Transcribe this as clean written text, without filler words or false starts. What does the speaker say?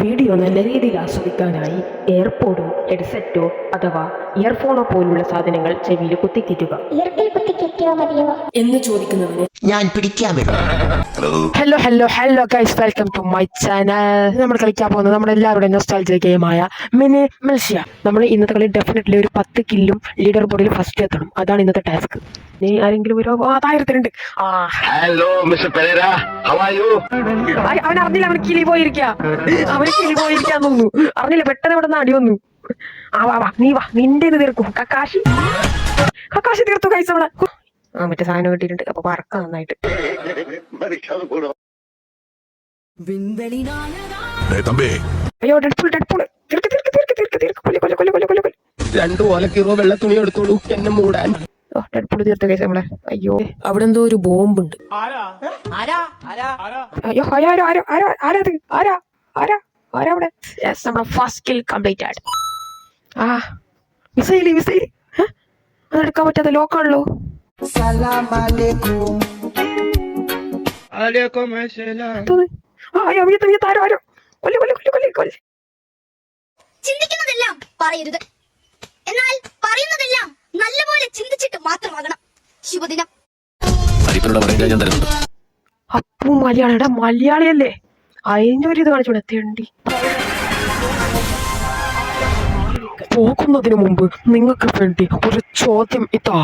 Video നല്ല രീതിയിൽ ആസ്വദിക്കാനായി എയർപോഡോ ഹെഡ്സെറ്റോ അഥവാ ഇയർഫോണോ പോലുള്ള സാധനങ്ങൾ ചെവിയിൽ കുത്തിക്കയറ്റുക. എന്ന് ചോദിക്കുന്നവന് ഞാൻ പിടിക്കാൻ വരും. Hello hello hello guys, welcome to my channel. നമ്മൾ കളിക്കാൻ പോകുന്നത് നമ്മുടെ എല്ലാവരുടെയും നൊസ്റ്റാൾജിയ ഗെയിമായ മിനി മിൽഷ്യ. നമ്മൾ ഇന്നത്തെ കളി ഡെഫിനറ്റ്ലി ഒരു 10 കില്ലും ലീഡർ ബോർഡിൽ ഫസ്റ്റ് എത്തണം. അതാണ് ഇന്നത്തെ ടാസ്ക്. നീ ആരെങ്കിലും ഒരു 1000 hello mister Pereira, how are you? അവൻ അറിഞ്ഞില്ല, അവന് കിളി പോയിരിക്കാന്ന് തോന്നുന്നു. അറിഞ്ഞില്ല, പെട്ടെന്ന് ഇവിടെ നിന്ന് അടി വന്നു. വാ നീ വാ, നിന്റെ ഇത് തീർക്കും. കക്കാശി തീർത്തു ഗൈസ്. നമ്മളെ മറ്റേ സാധനം കിട്ടിയിട്ടുണ്ട്. അപ്പൊ പറക്കാം നന്നായിട്ട്. അയ്യോ ഡെഡ്പൂൾ രണ്ടു ഓലക്കീറോ വെള്ള തുണി എടുത്തോളൂ എന്നെ മൂടാൻ. ഡെഡ്പൂൾ തീർത്ത കേസ് നമ്മളെ. അയ്യോ അവിടെ എന്തോ ഒരു ബോംബുണ്ട്. അയ്യോ ആരാ നമ്മുടെ ഫസ്റ്റ് കിൽ കംപ്ലീറ്റഡ്. മിസൈല് അതെടുക്കാൻ പറ്റാത്ത ലോക്കാണല്ലോ. ചിന്തിക്കുന്നതെല്ലാം പറയരുത്, എന്നാൽ പറയുന്നതെല്ലാം നല്ലപോലെ ചിന്തിച്ചിട്ട് മാത്രമാകണം. ശുഭദിനം. അപ്പു മലയാളിയുടെ മലയാളിയല്ലേ? അതിന്റെ ഒരു ഇത് കാണിച്ചോടെ തെണ്ടി. പോകുന്നതിന് മുമ്പ് നിങ്ങൾക്ക് വേണ്ടി ഒരു ചോദ്യം ഇതാ.